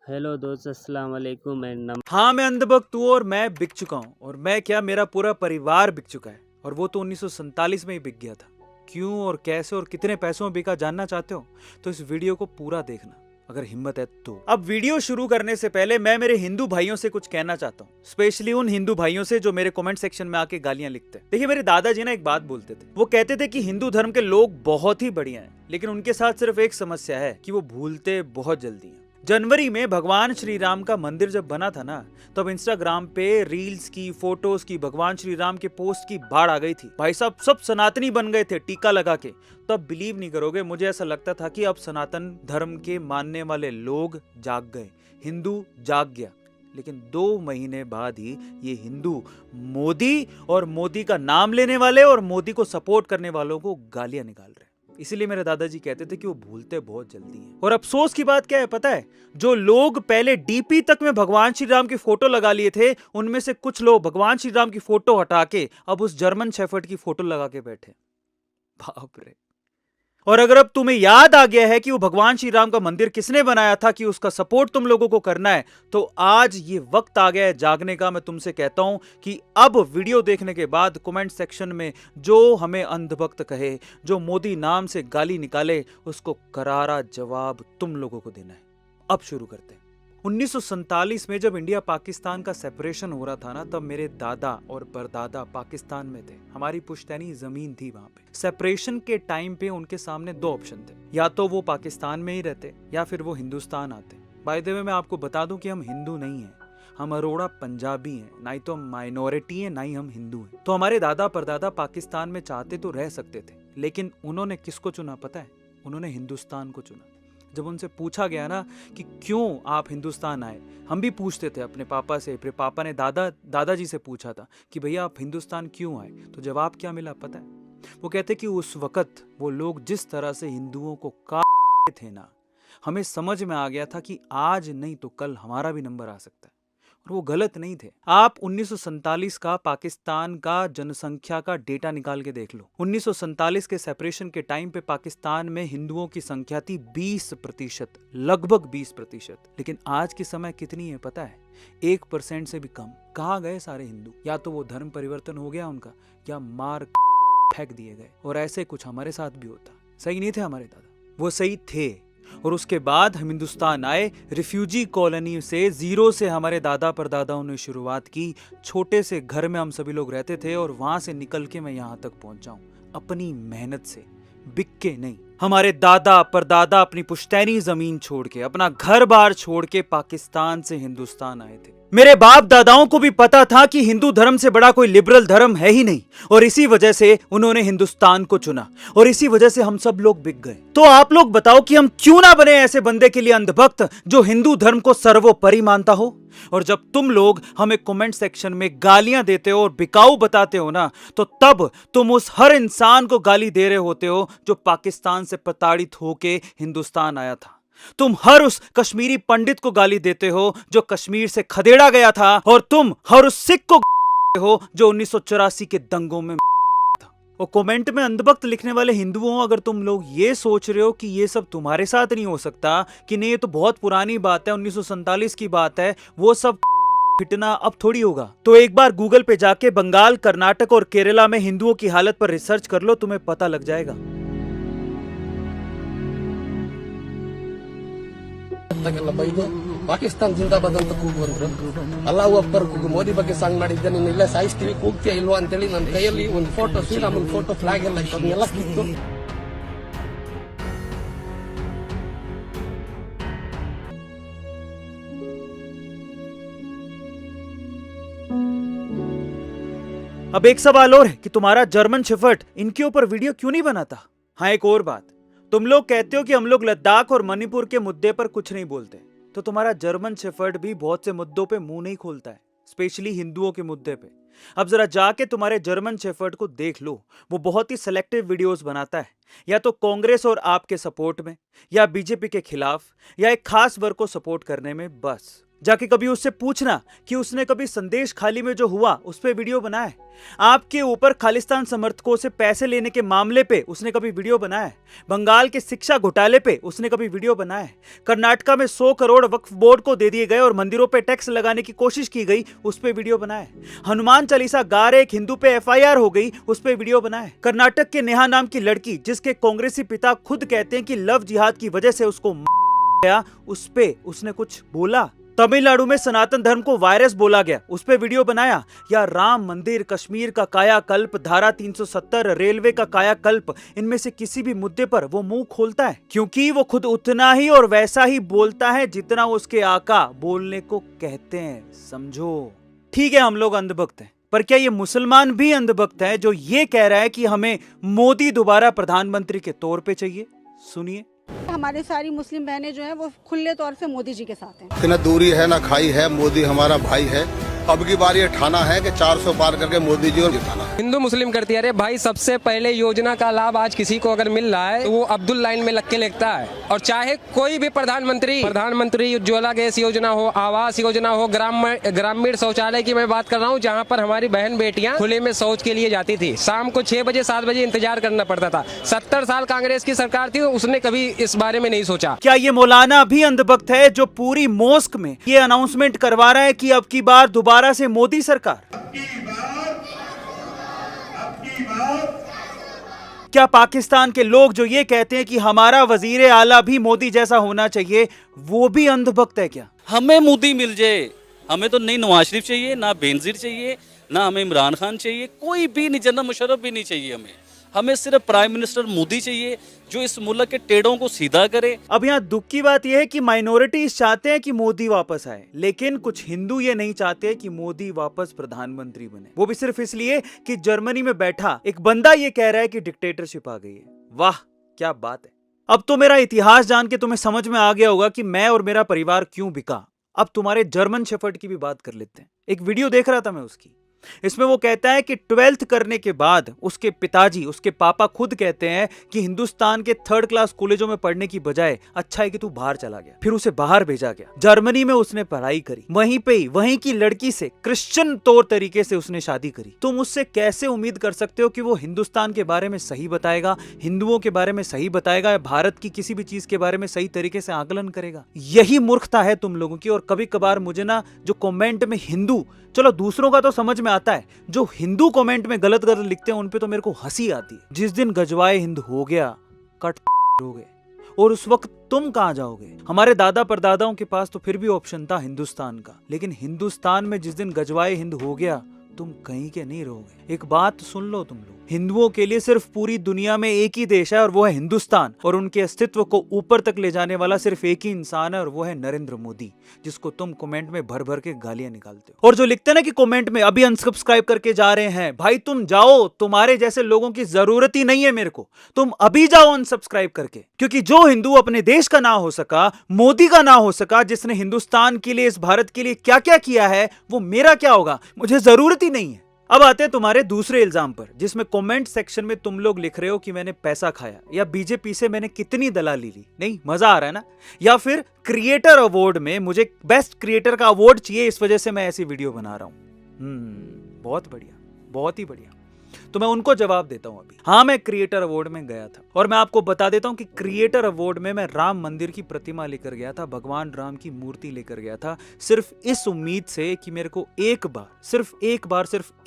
Hello दोस्त, अस्सलाम वालेकुम एंड हाँ, मैं अंधभक्त हूँ और मैं बिक चुका हूँ। और मैं क्या, मेरा पूरा परिवार बिक चुका है। और वो तो 1947 में ही बिक गया था। क्यों और कैसे और कितने पैसों में बिका, जानना चाहते हो तो इस वीडियो को पूरा देखना अगर हिम्मत है तो। अब वीडियो शुरू करने से पहले मैं मेरे हिंदू भाइयों से कुछ कहना चाहता हूँ, स्पेशली उन हिंदू भाइयों से जो मेरे कमेंट सेक्शन में आके गालियां लिखते हैं। देखिए, मेरे दादाजी ना एक बात बोलते थे। वो कहते थे कि हिंदू धर्म के लोग बहुत ही बढ़िया हैं, लेकिन उनके साथ सिर्फ एक समस्या है कि वो भूलते बहुत जल्दी हैं। जनवरी में भगवान श्री राम का मंदिर जब बना था ना, तब इंस्टाग्राम पे रील्स की, फोटोज की, भगवान श्री राम के पोस्ट की बाढ़ आ गई थी। भाई साहब, सब सनातनी बन गए थे टीका लगा के। तो अब बिलीव नहीं करोगे, मुझे ऐसा लगता था कि अब सनातन धर्म के मानने वाले लोग जाग गए, हिंदू जाग गया। लेकिन 2 महीने बाद ही ये हिंदू मोदी और मोदी का नाम लेने वाले और मोदी को सपोर्ट करने वालों को गालियां निकाल रहे हैं। इसीलिए मेरे दादाजी कहते थे कि वो भूलते बहुत जल्दी हैं। और अफसोस की बात क्या है पता है? जो लोग पहले डीपी तक में भगवान श्री राम की फोटो लगा लिए थे, उनमें से कुछ लोग भगवान श्री राम की फोटो हटा के अब उस जर्मन शेफर्ड की फोटो लगा के बैठे। बाप रे। और अगर अब तुम्हें याद आ गया है कि वो भगवान श्री राम का मंदिर किसने बनाया था, कि उसका सपोर्ट तुम लोगों को करना है, तो आज ये वक्त आ गया है जागने का। मैं तुमसे कहता हूं कि अब वीडियो देखने के बाद कमेंट सेक्शन में जो हमें अंधभक्त कहे, जो मोदी नाम से गाली निकाले, उसको करारा जवाब तुम लोगों को देना है। अब शुरू करते हैं। 1947 में जब इंडिया पाकिस्तान का सेपरेशन हो रहा था ना, तब मेरे दादा और परदादा पाकिस्तान में थे। हमारी पुश्तैनी जमीन थी वहां पे। सेपरेशन के टाइम पे उनके सामने 2 ऑप्शन थे, या तो वो पाकिस्तान में ही रहते या फिर वो हिंदुस्तान आते। बाय द वे, मैं आपको बता दूं कि हम हिंदू नहीं हैं, हम अरोड़ा पंजाबी हैं। ना ही तो हम माइनॉरिटी हैं, ना ही हम हिंदू हैं। तो हमारे दादा परदादा पाकिस्तान में चाहते तो रह सकते थे, लेकिन उन्होंने किसको चुना पता है? उन्होंने हिंदुस्तान को चुना। जब उनसे पूछा गया ना कि क्यों आप हिंदुस्तान आए, हम भी पूछते थे अपने पापा से, फिर पापा ने दादाजी से पूछा था कि भैया आप हिंदुस्तान क्यों आए, तो जवाब क्या मिला पता है? वो कहते कि उस वक्त वो लोग जिस तरह से हिंदुओं को काटते थे ना, हमें समझ में आ गया था कि आज नहीं तो कल हमारा भी नंबर आ सकता है। और वो गलत नहीं थे। आप 1947 का पाकिस्तान का जनसंख्या का डेटा निकाल के देख लो। 1947 के सेपरेशन के टाइम पे पाकिस्तान में हिंदुओं की संख्या थी 20%, लगभग 20%। लेकिन आज के समय कितनी है पता है? 1% से भी कम। कहाँ गए सारे हिंदू? या तो वो धर्म परिवर्तन हो गया उनका, या मार फेंक दिए गए। और ऐसे कुछ हमारे साथ भी होता। सही नहीं थे हमारे दादा? वो सही थे। और उसके बाद हम हिंदुस्तान आए, रिफ्यूजी कॉलोनी से, जीरो से हमारे दादा परदादाओं ने शुरुआत की। छोटे से घर में हम सभी लोग रहते थे और वहां से निकल के मैं यहां तक पहुंचा हूं, अपनी मेहनत से, बिक के नहीं। हमारे दादा परदादा अपनी पुश्तैनी जमीन छोड़ के, अपना घर बार छोड़ के पाकिस्तान से हिंदुस्तान आए थे। मेरे बाप दादाओं को भी पता था कि हिंदू धर्म से बड़ा कोई लिबरल धर्म है ही नहीं, और इसी वजह से उन्होंने हिंदुस्तान को चुना, और इसी वजह से हम सब लोग बिक गए। तो आप लोग बताओ कि हम क्यों ना बने ऐसे बंदे के लिए अंधभक्त जो हिंदू धर्म को सर्वोपरि मानता हो। और जब तुम लोग हमें कमेंट सेक्शन में गालियां देते हो और बिकाऊ बताते हो ना, तो तब तुम उस हर इंसान को गाली दे रहे होते हो जो पाकिस्तान से प्रताड़ित होके हिंदुस्तान आया था। तुम हर उस कश्मीरी पंडित को गाली देते हो जो कश्मीर से खदेड़ा गया था, और तुम हर उस सिख को हो जो 1984 के दंगों में था। और कमेंट में अंधभक्त लिखने वाले हिंदुओं, अगर तुम लोग ये सोच रहे हो कि ये सब तुम्हारे साथ नहीं हो सकता, कि नहीं ये तो बहुत पुरानी बात है, 1947 की बात है, वो सब फिटना अब थोड़ी होगा, तो एक बार गूगल पे जाके बंगाल, कर्नाटक और केरला में हिंदुओं की हालत पर रिसर्च कर लो, तुम्हें पता लग जाएगा। ಪಾಕಿಸ್ತಾನ ಜಿಂದಾಬಾದ್ ಅಂತ ಕೂಗುವಂದ್ರು, ಅಲ್ಲಾಹು ಅಕ್ಬರ್ ಕೂಗು, ಮೋದಿ ಬಗ್ಗೆ ಸಾಂಗ್ ಮಾಡಿದ್ದೆ, ನೀನು ಇಲ್ಲ ಸಾಯಿಸ್ತೀವಿ, ಕೂಗ್ತೀಯ ಇಲ್ವಾ ಅಂತೇಳಿ ನನ್ನ ಕೈಯಲ್ಲಿ ಒಂದು ಫೋಟೋ, ಶ್ರೀರಾಮನ್ ಫೋಟೋ, ಫ್ಲಾಗ್ ಎಲ್ಲ ಇತ್ತು, ಅದನ್ನೆಲ್ಲ ಕಿತ್ತು अब एक सवाल और है कि तुम्हारा जर्मन शेफर्ड इनके ऊपर वीडियो क्यों नहीं बनाता? हाँ, एक और बात, तुम लोग कहते हो कि हम लोग लद्दाख और मणिपुर के मुद्दे पर कुछ नहीं बोलते, तो तुम्हारा जर्मन शेफर्ड भी बहुत से मुद्दों पे मुंह नहीं खोलता है, स्पेशली हिंदुओं के मुद्दे पे। अब जरा जाके तुम्हारे जर्मन शेफर्ड को देख लो, वो बहुत ही सिलेक्टिव वीडियोस बनाता है, या तो कांग्रेस और आपके सपोर्ट में, या बीजेपी के खिलाफ, या एक खास वर्ग को सपोर्ट करने में, बस। जाके कभी उससे पूछना कि उसने कभी संदेश खाली में जो हुआ उस पे वीडियो बनाया है। आपके ऊपर खालिस्तान समर्थकों से पैसे लेने के मामले पे उसने कभी वीडियो बनाया है। बंगाल के शिक्षा घोटाले पे उसने कभी वीडियो बनाया है। कर्नाटका में 100 करोड़ वक्फ बोर्ड को दे दिए गए और मंदिरों पे टैक्स लगाने की कोशिश की गई, उस पे वीडियो बनाया है। हनुमान चालीसा गा रहे एक हिंदू पे FIR हो गई, उस पे वीडियो बनाया है। कर्नाटक के नेहा नाम की लड़की जिसके कांग्रेसी पिता खुद कहते हैं कि लव जिहाद की वजह से उसको गया, उस पे उसने कुछ बोला। तमिलनाडु में सनातन धर्म को वायरस बोला गया, उस पे वीडियो बनाया। या राम मंदिर, कश्मीर का कायाकल्प, धारा 370, रेलवे का कायाकल्प, इनमें से किसी भी मुद्दे पर वो मुंह खोलता है क्योंकि वो खुद उतना ही और वैसा ही बोलता है जितना उसके आका बोलने को कहते हैं। समझो। ठीक है, हम लोग अंधभक्त हैं, पर क्या ये मुसलमान भी अंधभक्त है जो ये कह रहा है कि हमें मोदी दोबारा प्रधानमंत्री के तौर पे चाहिए? सुनिए। हमारी सारी मुस्लिम बहनें जो हैं वो खुले तौर से मोदी जी के साथ हैं। न दूरी है ना खाई है, मोदी हमारा भाई है। अब की बार ये ठाना है कि 400 पार करके मोदी जी और जिताना। हिंदू मुस्लिम करती है। अरे भाई, सबसे पहले योजना का लाभ आज किसी को अगर मिल रहा है तो वो अब्दुल लाइन में लग के लेता है। और चाहे कोई भी प्रधानमंत्री उज्ज्वला गैस योजना हो, आवास योजना हो, ग्रामीण शौचालय की मैं बात कर रहा हूँ, जहाँ पर हमारी बहन बेटियाँ खुले में शौच के लिए जाती थी। शाम को 6 बजे 7 बजे इंतजार करना पड़ता था। 70 साल कांग्रेस की सरकार थी, उसने कभी इस बारे में नहीं सोचा। क्या ये मौलाना भी अंधभक्त है जो पूरी मोस्क में ये अनाउंसमेंट करवा रहा है कि अब की बार दोबारा से मोदी सरकार? क्या पाकिस्तान के लोग जो ये कहते हैं कि हमारा वजीर आला भी मोदी जैसा होना चाहिए, वो भी अंधभक्त है क्या? हमें मोदी मिल जाए, हमें तो नहीं नवाज शरीफ चाहिए, ना बेनजीर चाहिए, ना हमें इमरान खान चाहिए, कोई भी नहीं, जनरल मुशर्रफ भी नहीं चाहिए। हमें सिर्फ प्राइम मिनिस्टर मोदी चाहिए जो इस मुल्क के टेढ़ों को सीधा करे। अब यहाँ दुख की बात यह है कि माइनॉरिटीज चाहते हैं कि मोदी वापस आए, लेकिन कुछ हिंदू ये नहीं चाहते कि मोदी वापस प्रधानमंत्री बने। वो भी सिर्फ इसलिए कि जर्मनी में बैठा एक बंदा ये कह रहा है कि डिक्टेटरशिप आ गई है। वाह, क्या बात है। अब तो मेरा इतिहास जान के तुम्हें समझ में आ गया होगा कि मैं और मेरा परिवार क्यों बिका। अब तुम्हारे जर्मन शेफर्ड की भी बात कर लेते हैं। एक वीडियो देख रहा था मैं उसकी, इसमें वो कहता है कि 12th करने के बाद उसके पिताजी, उसके पापा खुद कहते हैं कि हिंदुस्तान के 3rd क्लास कॉलेजों में पढ़ने की बजाय अच्छा है कि तू बाहर चला गया। फिर उसे बाहर भेजा गया। जर्मनी में उसने पढ़ाई करी, वहीं पे ही वहीं की लड़की से क्रिश्चियन तौर तरीके से उसने शादी करी। तुम उससे कैसे उम्मीद कर सकते हो कि वो हिंदुस्तान के बारे में सही बताएगा, हिंदुओं के बारे में सही बताएगा, भारत की किसी भी चीज के बारे में सही तरीके से आकलन करेगा? यही मूर्खता है तुम लोगों की। और कभी कभार मुझे ना जो कमेंट में हिंदू, चलो दूसरों का तो समझ में आता है, जो हिंदू कमेंट में गलत गलत लिखते हैं उन पे तो मेरे को हंसी आती है। जिस दिन गजवाए हिंद हो गया, कट हो गए, और उस वक्त तुम कहां जाओगे? हमारे दादा परदादाओं के पास तो फिर भी ऑप्शन था हिंदुस्तान का, लेकिन हिंदुस्तान में जिस दिन गजवाए हिंद हो गया, तुम कहीं के नहीं रहोगे। एक बात सुन लो तुम लोग, हिंदुओं के लिए सिर्फ पूरी दुनिया में एक ही देश है और वो है हिंदुस्तान, और उनके अस्तित्व को ऊपर तक ले जाने वाला सिर्फ एक ही इंसान है और वो है नरेंद्र मोदी, जिसको तुम कमेंट में भर भर के गालियां निकालते हो। और जो लिखते हैं ना कि कमेंट में अभी अनसब्सक्राइब करके जा रहे हैं, भाई तुम जाओ, तुम्हारे जैसे लोगों की जरूरत ही नहीं है मेरे को। तुम अभी जाओ अनसब्सक्राइब करके, क्योंकि जो हिंदू अपने देश का ना हो सका, मोदी का ना हो सका, जिसने हिंदुस्तान के लिए, इस भारत के लिए क्या क्या किया है, वो मेरा क्या होगा? मुझे जरूरत ही नहीं है। अब आते हैं तुम्हारे दूसरे इल्जाम पर, जिसमें कमेंट सेक्शन में तुम लोग लिख रहे हो कि मैंने पैसा खाया, या बीजेपी से मैंने कितनी दलाली ली। नहीं, मजा आ रहा है ना? या फिर क्रिएटर अवार्ड में मुझे बेस्ट क्रिएटर का अवार्ड चाहिए, इस वजह से मैं ऐसी वीडियो बना रहा हूं। बहुत बढ़िया, बहुत ही बढ़िया। तो मैं उनको जवाब देता हूं अभी। हाँ, मैं क्रिएटर अवार्ड में गया था, और मैं आपको बता देता हूं कि क्रिएटर अवार्ड में मैं राम मंदिर की प्रतिमा लेकर गया था, भगवान राम की मूर्ति लेकर गया था, सिर्फ इस उम्मीद से कि मेरे को एक बार, सिर्फ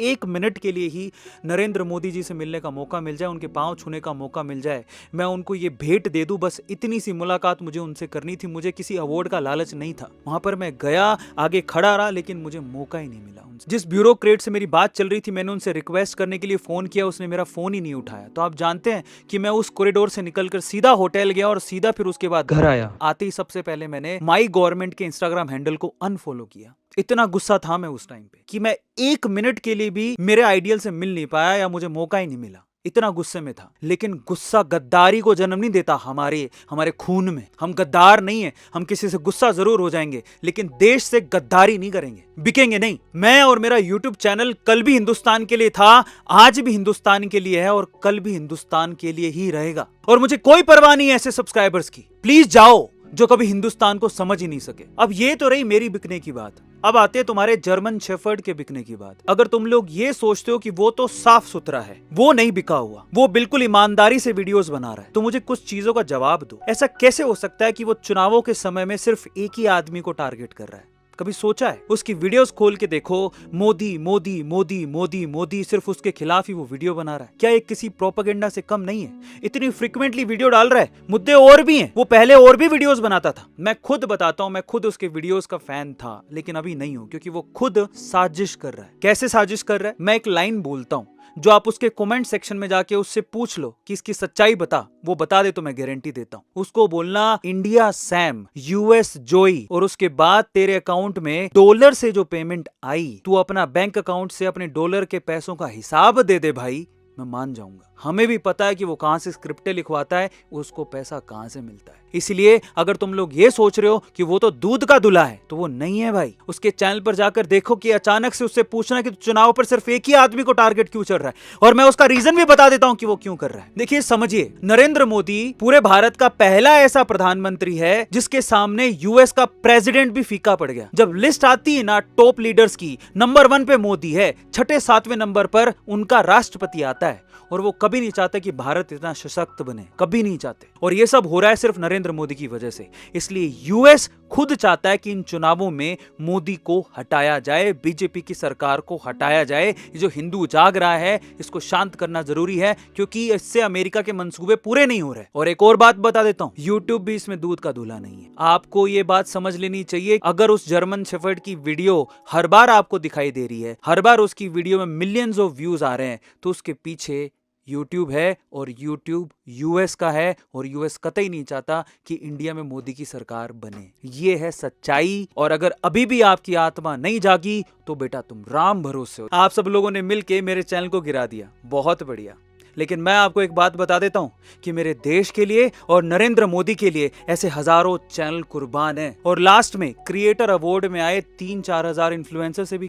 1 मिनट के लिए ही नरेंद्र मोदी जी से मिलने का मौका मिल जाए, उनके पांव छूने का मौका मिल जाए, मैं उनको ये भेंट दे दूं। बस इतनी सी मुलाकात मुझे उनसे करनी थी। मुझे किसी अवार्ड का लालच नहीं था। वहां पर मैं गया, आगे खड़ा रहा, लेकिन मुझे मौका ही नहीं मिला उनसे। जिस ब्यूरोक्रेट से मेरी बात चल रही थी, मैंने उनसे रिक्वेस्ट करने के लिए फोन किया, उसने मेरा फोन ही नहीं उठाया। तो आप जानते हैं कि मैं उस कॉरिडोर से निकलकर सीधा होटल गया और सीधा फिर उसके बाद घर आया। आते ही सबसे पहले मैंने माई गवर्नमेंट के इंस्टाग्राम हैंडल को अनफॉलो किया। इतना गुस्सा था मैं उस टाइम पे कि मैं 1 मिनट के लिए भी मेरे आइडियल से मिल नहीं पाया, या मुझे मौका ही नहीं मिला। इतना गुस्से में था। लेकिन गुस्सा गद्दारी को जन्म नहीं देता। हमारे खून में हम गद्दार नहीं है। हम किसी से गुस्सा जरूर हो जाएंगे, लेकिन देश से गद्दारी नहीं करेंगे, बिकेंगे नहीं। मैं और मेरा YouTube चैनल कल भी हिंदुस्तान के लिए था, आज भी हिंदुस्तान के लिए है, और कल भी हिंदुस्तान के लिए ही रहेगा। और मुझे कोई परवाह नहीं है ऐसे सब्सक्राइबर्स की। प्लीज जाओ, जो कभी हिंदुस्तान को समझ ही नहीं सके। अब ये तो रही मेरी बिकने की बात, अब आते हैं तुम्हारे जर्मन शेफर्ड के बिकने की बात। अगर तुम लोग ये सोचते हो कि वो तो साफ सुथरा है, वो नहीं बिका हुआ, वो बिल्कुल ईमानदारी से वीडियोस बना रहा है, तो मुझे कुछ चीजों का जवाब दो। ऐसा कैसे हो सकता है कि वो चुनावों के समय में सिर्फ एक ही आदमी को टारगेट कर रहा है? कभी सोचा है? उसकी वीडियोस खोल के देखो, मोदी मोदी मोदी मोदी मोदी, सिर्फ उसके खिलाफ ही वो वीडियो बना रहा है। क्या ये किसी प्रोपेगेंडा से कम नहीं है? इतनी फ्रिक्वेंटली वीडियो डाल रहा है, मुद्दे और भी हैं। वो पहले और भी वीडियोस बनाता था, मैं खुद बताता हूं, मैं खुद उसके वीडियोस का फैन था, लेकिन अभी नहीं हूं, क्योंकि वो खुद साजिश कर रहा है। कैसे साजिश कर रहा है? मैं एक लाइन बोलता हूं, जो आप उसके कमेंट सेक्शन में जाके उससे पूछ लो कि इसकी सच्चाई बता, वो बता दे तो मैं गारंटी देता हूं। उसको बोलना इंडिया सैम, यूएस जोई, और उसके बाद तेरे अकाउंट में डॉलर से जो पेमेंट आई, तू अपना बैंक अकाउंट से अपने डॉलर के पैसों का हिसाब दे दे भाई, मैं मान जाऊंगा। हमें भी पता है कि वो कहां से स्क्रिप्टें लिखवाता है, उसको पैसा कहां से मिलता है। इसलिए अगर तुम लोग ये सोच रहे हो कि वो तो दूध का दूल्हा है, तो वो नहीं है भाई। उसके चैनल पर जाकर देखो कि अचानक से उससे पूछना कि चुनाव पर सिर्फ एक ही आदमी को टारगेट क्यों चल रहा है, और मैं उसका रीजन भी बता देता हूं कि वो क्यों कर रहा है। देखिए, समझिए, नरेंद्र मोदी पूरे भारत का पहला ऐसा प्रधानमंत्री है जिसके सामने यूएस का प्रेसिडेंट भी फीका पड़ गया। जब लिस्ट आती है ना टॉप लीडर्स की, नंबर 1 पे मोदी है, 6, 7वें नंबर पर उनका राष्ट्रपति आता है, और वो कभी नहीं चाहते कि भारत इतना सशक्त बने, कभी नहीं चाहते। और ये सब हो रहा है सिर्फ नरेंद्र मोदी की वजह से। इसलिए यूएस खुद चाहता है कि इन चुनावों में मोदी को हटाया जाए, बीजेपी की सरकार को हटाया जाए। ये जो हिंदू जाग रहा है, इसको शांत करना जरूरी है, क्योंकि इससे अमेरिका के मंसूबे पूरे नहीं हो रहे। और एक और बात बता देता हूं, यूट्यूब भी इसमें दूध का दूल्हा नहीं है। आपको ये बात समझ लेनी चाहिए। अगर उस जर्मन शेफर्ड की वीडियो हर बार आपको दिखाई दे रही है, हर बार उसकी वीडियो में मिलियंस ऑफ व्यूज आ रहे हैं, तो उसके पीछे यूट्यूब है, और यूट्यूब यूएस का है, और यूएस कतई नहीं चाहता कि इंडिया में मोदी की सरकार बने। ये है सच्चाई। और अगर अभी भी आपकी आत्मा नहीं जागी, तो बेटा तुम राम भरोसे हो। आप सब लोगों ने मिलके मेरे चैनल को गिरा दिया, बहुत बढ़िया। लेकिन मैं आपको एक बात बता देता हूं कि मेरे देश के लिए और नरेंद्र मोदी के लिए ऐसे हजारों चैनल कुर्बान हैं। और लास्ट में क्रिएटर अवार्ड में आए 3-4 हजार इन्फ्लुएंसर से भी